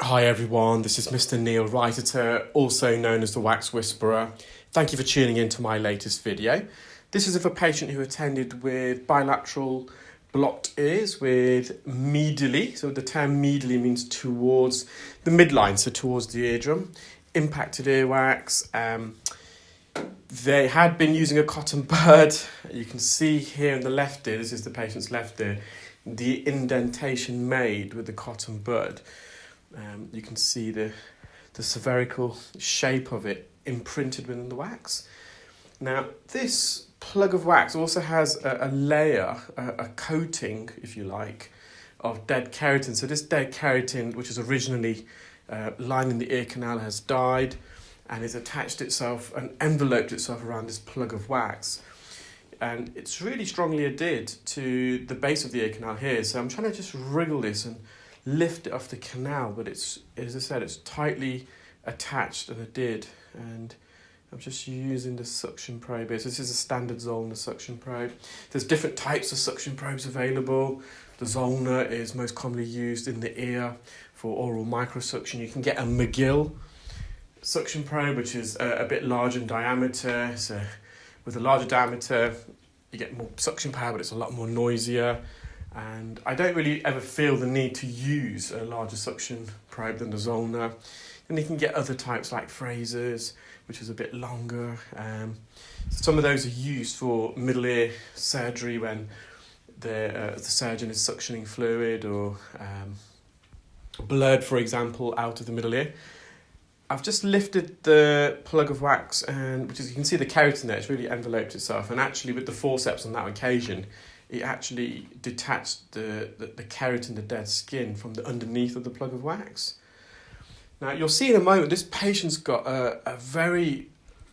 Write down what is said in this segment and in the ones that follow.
Hi everyone, this is Mr Neel Raithatha, also known as the Wax Whisperer. Thank you for tuning in to my latest video. This is of a patient who attended with bilateral blocked ears with medially, so the term medially means towards the midline, so towards the eardrum, impacted earwax. They had been using a cotton bud. You can see here in the left ear, this is the patient's left ear, the indentation made with the cotton bud. You can see the spherical shape of it imprinted within the wax. Now, this plug of wax also has a layer, a coating, if you like, of dead keratin. So this dead keratin, which is originally lining the ear canal, has died and it's attached itself and enveloped itself around this plug of wax. And it's really strongly adhered to the base of the ear canal here. So I'm trying to just wriggle this and lift it off the canal, but it's, as I said, it's tightly attached and adhered. And I'm just using the suction probe here. So this is a standard Zollner suction probe. There's different types of suction probes available. The Zollner is most commonly used in the ear for oral microsuction. You can get a McGill suction probe, which is a bit larger in diameter. So with a larger diameter, you get more suction power, but it's a lot more noisier. And I don't really ever feel the need to use a larger suction probe than the Zollner. And you can get other types like Fraser's, which is a bit longer. Some of those are used for middle ear surgery when the surgeon is suctioning fluid or blood, for example, out of the middle ear. I've just lifted the plug of wax, and which is, you can see the keratin there, it's really enveloped itself. And actually with the forceps on that occasion, it actually detached the keratin, the dead skin, from the underneath of the plug of wax. Now, you'll see in a moment, this patient's got a very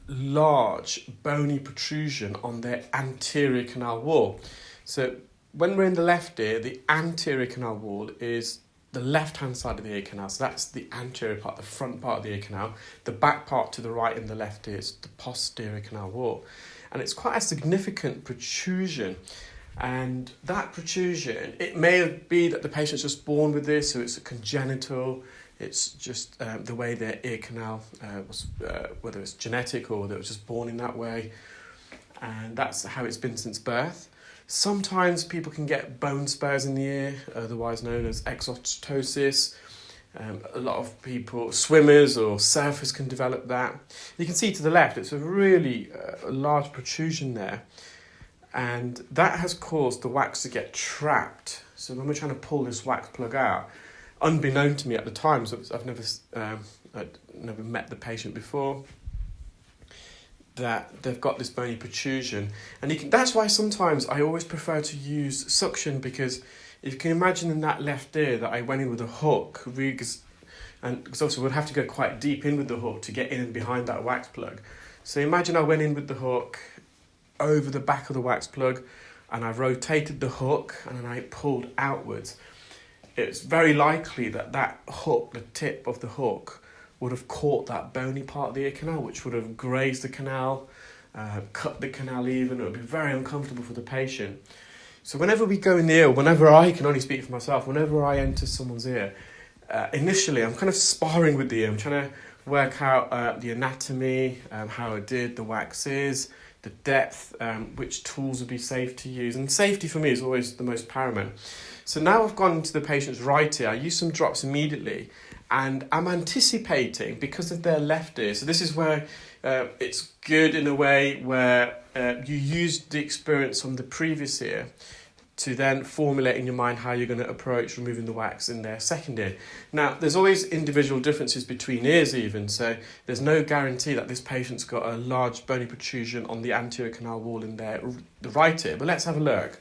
large bony protrusion on their anterior canal wall. So when we're in the left ear, the anterior canal wall is the left-hand side of the ear canal. So that's the anterior part, the front part of the ear canal. The back part to the right in the left ear is the posterior canal wall. And it's quite a significant protrusion. And that protrusion, it may be that the patient's just born with this, so it's a congenital, it's just the way their ear canal was, whether it's genetic or whether it was just born in that way. And that's how it's been since birth. Sometimes people can get bone spurs in the ear, otherwise known as exostosis. A lot of people, swimmers or surfers, can develop that. You can see to the left, it's a really large protrusion there. And that has caused the wax to get trapped. So when we're trying to pull this wax plug out, unbeknown to me at the time, so I'd never met the patient before, that they've got this bony protrusion. And that's why sometimes I always prefer to use suction, because if you can imagine in that left ear that I went in with a hook, because obviously we'd have to go quite deep in with the hook to get in and behind that wax plug. So imagine I went in with the hook over the back of the wax plug, and I rotated the hook and then I pulled outwards. It's very likely that hook, the tip of the hook, would have caught that bony part of the ear canal, which would have grazed the canal, cut the canal even. It would be very uncomfortable for the patient. So whenever we go in the ear, whenever I can only speak for myself, whenever I enter someone's ear, initially I'm kind of sparring with the ear. I'm trying to work out the anatomy, how the wax is, the depth, which tools would be safe to use. And safety for me is always the most paramount. So now I've gone to the patient's right ear. I use some drops immediately, and I'm anticipating, because of their left ear. So this is where it's good in a way where you use the experience from the previous ear to then formulate in your mind how you're going to approach removing the wax in their second ear. Now, there's always individual differences between ears even, so there's no guarantee that this patient's got a large bony protrusion on the anterior canal wall in the right ear, but let's have a look.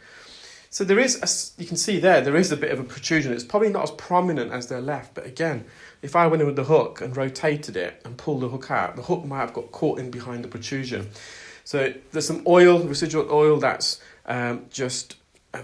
So there is, you can see there is a bit of a protrusion. It's probably not as prominent as their left, but again, if I went in with the hook and rotated it and pulled the hook out, the hook might have got caught in behind the protrusion. So there's some oil, residual oil, that's just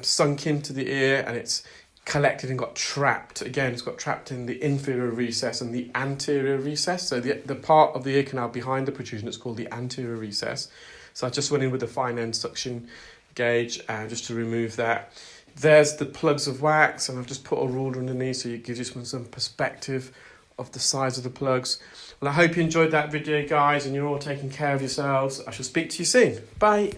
sunk into the ear, and it's collected and got trapped. Again, it's got trapped in the inferior recess and the anterior recess. So the part of the ear canal behind the protrusion is called the anterior recess. So I just went in with a fine end suction gauge just to remove that. There's the plugs of wax, and I've just put a ruler underneath so it gives you some perspective of the size of the plugs. Well, I hope you enjoyed that video, guys, and you're all taking care of yourselves. I shall speak to you soon. Bye.